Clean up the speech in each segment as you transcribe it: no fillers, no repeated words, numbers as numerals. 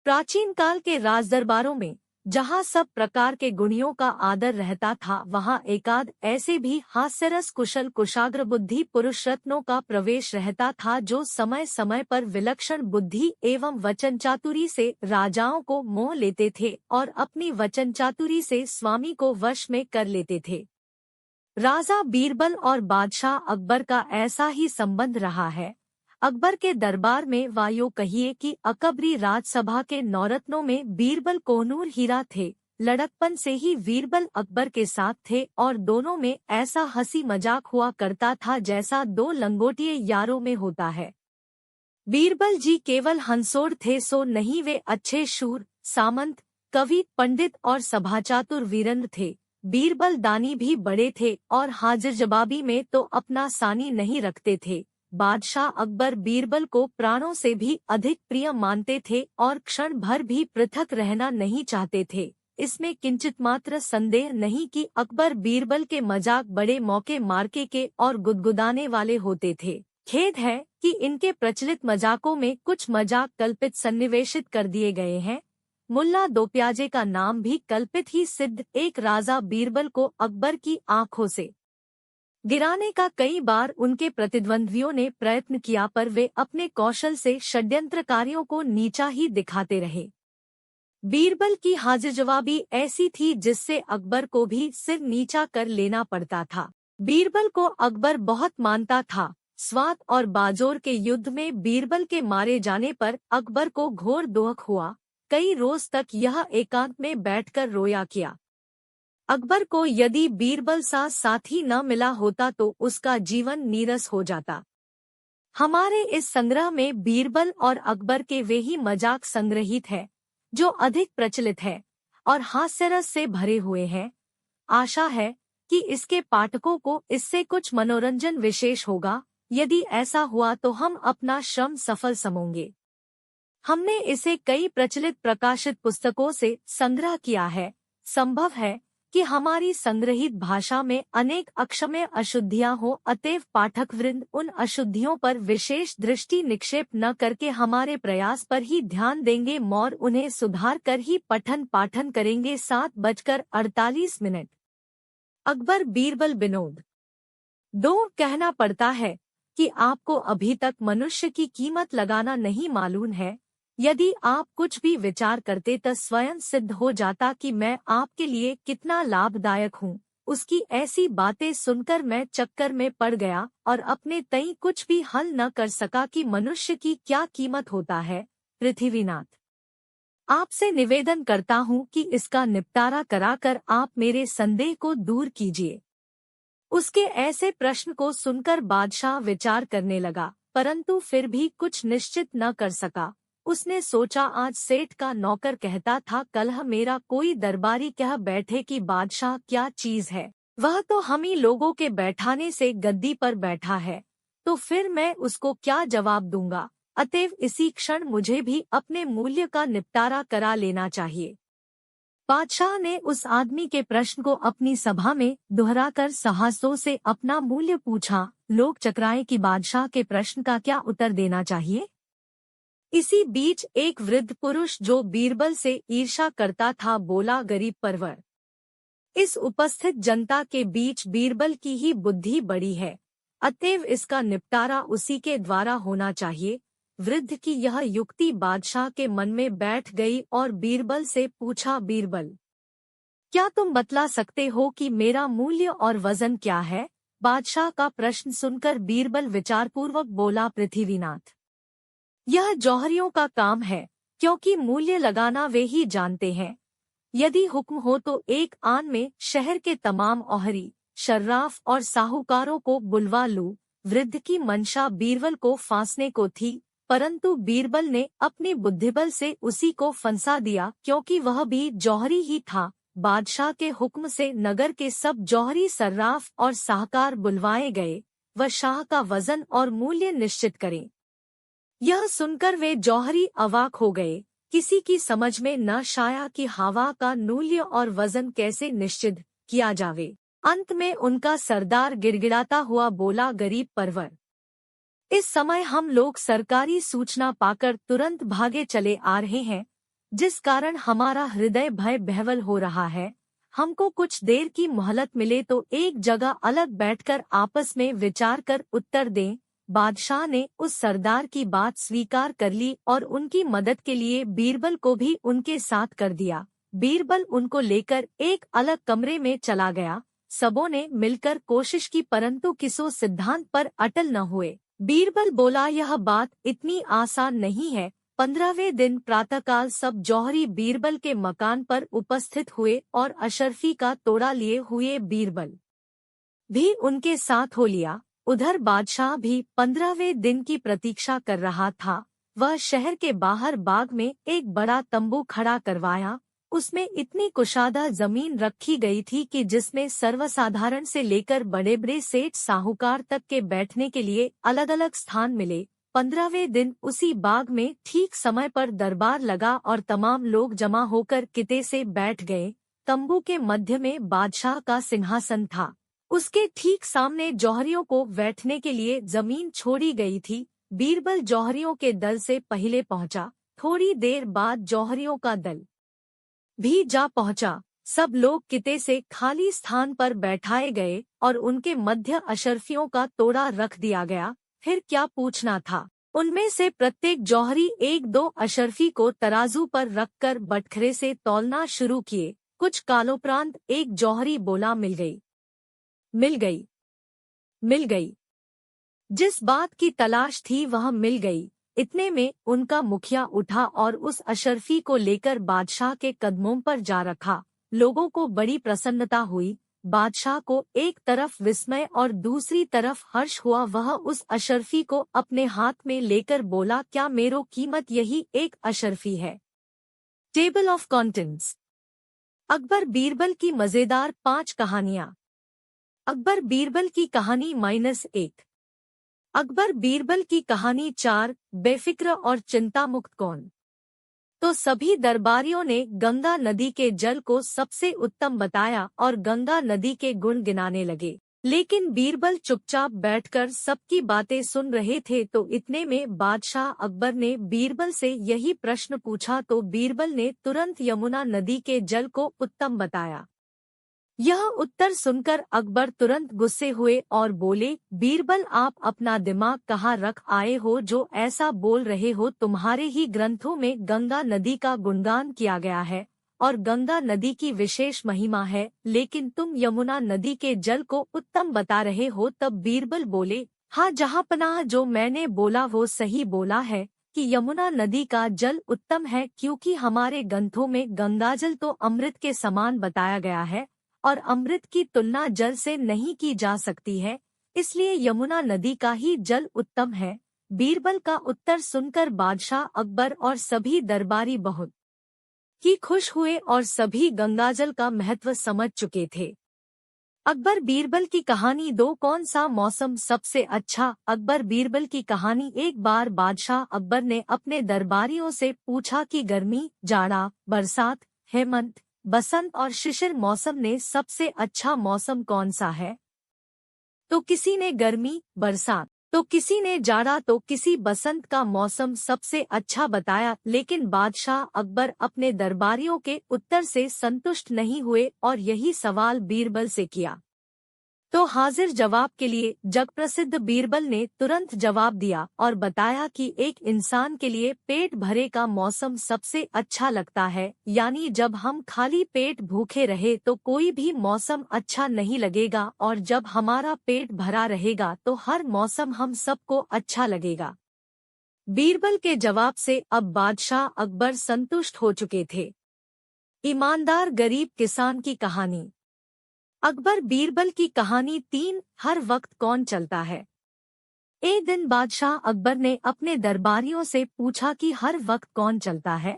प्राचीन काल के राजदरबारों में जहाँ सब प्रकार के गुणियों का आदर रहता था, वहाँ एकाध ऐसे भी हास्यरस कुशल कुशाग्र बुद्धि पुरुष रत्नों का प्रवेश रहता था, जो समय समय पर विलक्षण बुद्धि एवं वचन चातुरी से राजाओं को मोह लेते थे और अपनी वचन चातुरी से स्वामी को वश में कर लेते थे। राजा बीरबल और बादशाह अकबर का ऐसा ही संबंध रहा है। अकबर के दरबार में वायो कहिए कि अकबरी राजसभा के नौरत्नों में बीरबल कोहनूर हीरा थे। लड़कपन से ही बीरबल अकबर के साथ थे और दोनों में ऐसा हंसी मजाक हुआ करता था जैसा दो लंगोटिए यारों में होता है। बीरबल जी केवल हंसोड़ थे सो नहीं, वे अच्छे शूर, सामंत, कवि, पंडित और सभाचातुर वीरेंद्र थे। बीरबल दानी भी बड़े थे और हाजिर जवाबी में तो अपना सानी नहीं रखते थे। बादशाह अकबर बीरबल को प्राणों से भी अधिक प्रिय मानते थे और क्षण भर भी पृथक रहना नहीं चाहते थे। इसमें किंचित मात्र संदेह नहीं कि अकबर बीरबल के मजाक बड़े मौके मारके के और गुदगुदाने वाले होते थे। खेद है कि इनके प्रचलित मजाकों में कुछ मजाक कल्पित सन्निवेशित कर दिए गए हैं। मुल्ला दो प्याजे का नाम भी कल्पित ही सिद्ध। एक राजा बीरबल को अकबर की आंखों से गिराने का कई बार उनके प्रतिद्वंद्वियों ने प्रयत्न किया, पर वे अपने कौशल से षड्यंत्रकारियों को नीचा ही दिखाते रहे। बीरबल की हाजिर जवाबी ऐसी थी जिससे अकबर को भी सिर नीचा कर लेना पड़ता था। बीरबल को अकबर बहुत मानता था। स्वात और बाजोर के युद्ध में बीरबल के मारे जाने पर अकबर को घोर दुख हुआ। कई रोज तक यह एकांत में बैठकर रोया किया। अकबर को यदि बीरबल सा साथी न मिला होता तो उसका जीवन नीरस हो जाता। हमारे इस संग्रह में बीरबल और अकबर के वे ही मजाक संग्रहित है जो अधिक प्रचलित है और हास्यरस से भरे हुए हैं। आशा है कि इसके पाठकों को इससे कुछ मनोरंजन विशेष होगा। यदि ऐसा हुआ तो हम अपना श्रम सफल समझेंगे। हमने इसे कई प्रचलित प्रकाशित पुस्तकों से संग्रह किया है। संभव है कि हमारी संग्रहित भाषा में अनेक अक्षम्य अशुद्धियां हो, अतएव पाठक वृंद उन अशुद्धियों पर विशेष दृष्टि निक्षेप न करके हमारे प्रयास पर ही ध्यान देंगे और उन्हें सुधार कर ही पठन पाठन करेंगे। 7:48 अकबर बीरबल विनोद। दो कहना पड़ता है कि आपको अभी तक मनुष्य की कीमत लगाना नहीं मालूम है। यदि आप कुछ भी विचार करते तो स्वयं सिद्ध हो जाता कि मैं आपके लिए कितना लाभदायक हूँ। उसकी ऐसी बातें सुनकर मैं चक्कर में पड़ गया और अपने तई कुछ भी हल न कर सका कि मनुष्य की क्या कीमत होता है। पृथ्वीनाथ, आपसे निवेदन करता हूँ कि इसका निपटारा कराकर आप मेरे संदेह को दूर कीजिए। उसके ऐसे प्रश्न को सुनकर बादशाह विचार करने लगा, परंतु फिर भी कुछ निश्चित न कर सका। उसने सोचा, आज सेठ का नौकर कहता था कल मेरा कोई दरबारी कह बैठे कि बादशाह क्या चीज है, वह तो हम ही लोगों के बैठाने से गद्दी पर बैठा है, तो फिर मैं उसको क्या जवाब दूंगा। अतएव इसी क्षण मुझे भी अपने मूल्य का निपटारा करा लेना चाहिए। बादशाह ने उस आदमी के प्रश्न को अपनी सभा में दोहराकर साहसों से अपना मूल्य पूछा। लोग चकराए कि बादशाह के प्रश्न का क्या उत्तर देना चाहिए। इसी बीच एक वृद्ध पुरुष जो बीरबल से ईर्ष्या करता था बोला, गरीब परवर, इस उपस्थित जनता के बीच बीरबल की ही बुद्धि बड़ी है, अतएव इसका निपटारा उसी के द्वारा होना चाहिए। वृद्ध की यह युक्ति बादशाह के मन में बैठ गई और बीरबल से पूछा, बीरबल, क्या तुम बतला सकते हो कि मेरा मूल्य और वजन क्या है। बादशाह का प्रश्न सुनकर बीरबल विचारपूर्वक बोला, पृथ्वीनाथ, यह जौहरियों का काम है, क्योंकि मूल्य लगाना वे ही जानते हैं। यदि हुक्म हो तो एक आन में शहर के तमाम ओहरी, शर्राफ और साहूकारों को बुलवा लूं। वृद्ध की मंशा बीरबल को फांसने को थी, परंतु बीरबल ने अपनी बुद्धिबल से उसी को फंसा दिया, क्योंकि वह भी जौहरी ही था। बादशाह के हुक्म से नगर के सब जौहरी, सर्राफ और साहूकार बुलवाए गए। वह शाह का वजन और मूल्य निश्चित करें। यह सुनकर वे जौहरी अवाक हो गए। किसी की समझ में न आया कि हवा का मूल्य और वजन कैसे निश्चित किया जावे। अंत में उनका सरदार गिड़गिड़ाता हुआ बोला, गरीब परवर, इस समय हम लोग सरकारी सूचना पाकर तुरंत भागे चले आ रहे हैं। जिस कारण हमारा हृदय भय विह्वल हो रहा है। हमको कुछ देर की मोहलत मिले तो एक जगह अलग बैठकर आपस में विचार कर उत्तर दें। बादशाह ने उस सरदार की बात स्वीकार कर ली और उनकी मदद के लिए बीरबल को भी उनके साथ कर दिया। बीरबल उनको लेकर एक अलग कमरे में चला गया। सबों ने मिलकर कोशिश की परंतु किसी सिद्धांत पर अटल न हुए। बीरबल बोला, यह बात इतनी आसान नहीं है। 15वें दिन प्रातःकाल सब जौहरी बीरबल के मकान पर उपस्थित हुए और अशरफी का तोड़ा लिए हुए बीरबल भी उनके साथ हो लिया। उधर बादशाह भी 15वें दिन की प्रतीक्षा कर रहा था। वह शहर के बाहर बाग में एक बड़ा तंबू खड़ा करवाया। उसमें इतनी कुशादा जमीन रखी गई थी कि जिसमें सर्वसाधारण से लेकर बड़े बड़े सेठ साहूकार तक के बैठने के लिए अलग अलग स्थान मिले। 15वें दिन उसी बाग में ठीक समय पर दरबार लगा और तमाम लोग जमा होकर किते से बैठ गए। तंबू के मध्य में बादशाह का सिंहासन था। उसके ठीक सामने जौहरियों को बैठने के लिए जमीन छोड़ी गई थी। बीरबल जौहरियों के दल से पहले पहुंचा। थोड़ी देर बाद जौहरियों का दल भी जा पहुंचा। सब लोग किते से खाली स्थान पर बैठाए गए और उनके मध्य अशरफियों का तोड़ा रख दिया गया। फिर क्या पूछना था। उनमें से प्रत्येक जौहरी एक दो अशरफी को तराजू पर रखकर बटखरे से तौलना शुरू किए। कुछ कालोपरांत एक जौहरी बोला, मिल गई, मिल गई, मिल गई। जिस बात की तलाश थी वह मिल गई। इतने में उनका मुखिया उठा और उस अशरफी को लेकर बादशाह के कदमों पर जा रखा। लोगों को बड़ी प्रसन्नता हुई। बादशाह को एक तरफ विस्मय और दूसरी तरफ हर्ष हुआ। वह उस अशरफी को अपने हाथ में लेकर बोला, क्या मेरो कीमत यही एक अशरफी है। Table of contents. Akbar Birbal की मजेदार 5 कहानियां। अकबर बीरबल की कहानी -1। अकबर बीरबल की कहानी 4, बेफिक्र और चिंता मुक्त कौन। तो सभी दरबारियों ने गंगा नदी के जल को सबसे उत्तम बताया और गंगा नदी के गुण गिनाने लगे। लेकिन बीरबल चुपचाप बैठकर सबकी बातें सुन रहे थे। तो इतने में बादशाह अकबर ने बीरबल से यही प्रश्न पूछा तो बीरबल ने तुरंत यमुना नदी के जल को उत्तम बताया। यह उत्तर सुनकर अकबर तुरंत गुस्से हुए और बोले, बीरबल आप अपना दिमाग कहाँ रख आए हो जो ऐसा बोल रहे हो। तुम्हारे ही ग्रंथों में गंगा नदी का गुणगान किया गया है और गंगा नदी की विशेष महिमा है, लेकिन तुम यमुना नदी के जल को उत्तम बता रहे हो। तब बीरबल बोले, हाँ जहाँपनाह, जो मैंने बोला वो सही बोला है कि यमुना नदी का जल उत्तम है, क्योंकि हमारे ग्रंथों में गंगाजल तो अमृत के समान बताया गया है और अमृत की तुलना जल से नहीं की जा सकती है, इसलिए यमुना नदी का ही जल उत्तम है। बीरबल का उत्तर सुनकर बादशाह अकबर और सभी दरबारी बहुत ही खुश हुए और सभी गंगाजल का महत्व समझ चुके थे। अकबर बीरबल की कहानी 2, कौन सा मौसम सबसे अच्छा। अकबर बीरबल की कहानी। एक बार बादशाह अकबर ने अपने दरबारियों से पूछा कि गर्मी, जाड़ा, बरसात, हेमंत, बसंत और शिशिर मौसम में सबसे अच्छा मौसम कौन सा है। तो किसी ने गर्मी, बरसात, तो किसी ने जाड़ा, तो किसी बसंत का मौसम सबसे अच्छा बताया। लेकिन बादशाह अकबर अपने दरबारियों के उत्तर से संतुष्ट नहीं हुए और यही सवाल बीरबल से किया। तो हाजिर जवाब के लिए जगप्रसिद्ध बीरबल ने तुरंत जवाब दिया और बताया कि एक इंसान के लिए पेट भरे का मौसम सबसे अच्छा लगता है, यानी जब हम खाली पेट भूखे रहे तो कोई भी मौसम अच्छा नहीं लगेगा और जब हमारा पेट भरा रहेगा तो हर मौसम हम सबको अच्छा लगेगा। बीरबल के जवाब से अब बादशाह अकबर संतुष्ट हो चुके थे। ईमानदार गरीब किसान की कहानी। अकबर बीरबल की कहानी 3, हर वक्त कौन चलता है। एक दिन बादशाह अकबर ने अपने दरबारियों से पूछा कि हर वक्त कौन चलता है।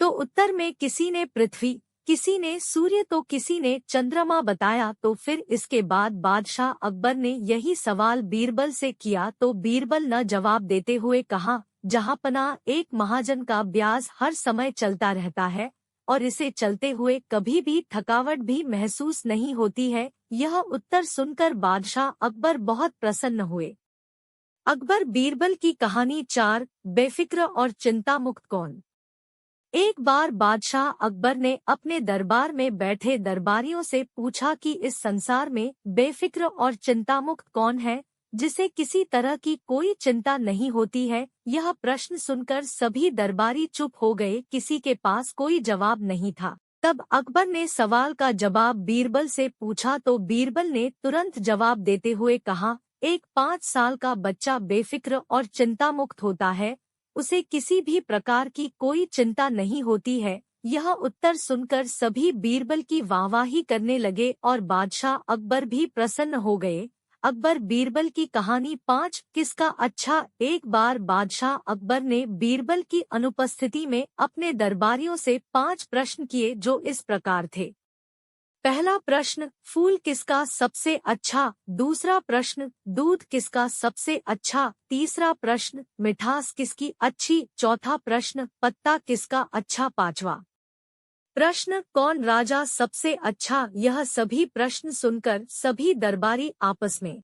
तो उत्तर में किसी ने पृथ्वी, किसी ने सूर्य, तो किसी ने चंद्रमा बताया। तो फिर इसके बाद बादशाह अकबर ने यही सवाल बीरबल से किया तो बीरबल न जवाब देते हुए कहा, जहाँपनाह, एक महाजन का ब्याज हर समय चलता रहता है और इसे चलते हुए कभी भी थकावट भी महसूस नहीं होती है। यह उत्तर सुनकर बादशाह अकबर बहुत प्रसन्न हुए। अकबर बीरबल की कहानी 4, बेफिक्र और चिंता मुक्त कौन। एक बार बादशाह अकबर ने अपने दरबार में बैठे दरबारियों से पूछा कि इस संसार में बेफिक्र और चिंतामुक्त कौन है, जिसे किसी तरह की कोई चिंता नहीं होती है। यह प्रश्न सुनकर सभी दरबारी चुप हो गए, किसी के पास कोई जवाब नहीं था। तब अकबर ने सवाल का जवाब बीरबल से पूछा तो बीरबल ने तुरंत जवाब देते हुए कहा, एक 5 साल का बच्चा बेफिक्र और चिंतामुक्त होता है, उसे किसी भी प्रकार की कोई चिंता नहीं होती है। यह उत्तर सुनकर सभी बीरबल की वाहवाही करने लगे और बादशाह अकबर भी प्रसन्न हो गए। अकबर बीरबल की कहानी 5 किसका अच्छा। एक बार बादशाह अकबर ने बीरबल की अनुपस्थिति में अपने दरबारियों से 5 प्रश्न किए जो इस प्रकार थे। पहला प्रश्न, फूल किसका सबसे अच्छा। दूसरा प्रश्न, दूध किसका सबसे अच्छा। तीसरा प्रश्न, मिठास किसकी अच्छी। चौथा प्रश्न, पत्ता किसका अच्छा। पांचवा प्रश्न, कौन राजा सबसे अच्छा। यह सभी प्रश्न सुनकर सभी दरबारी आपस में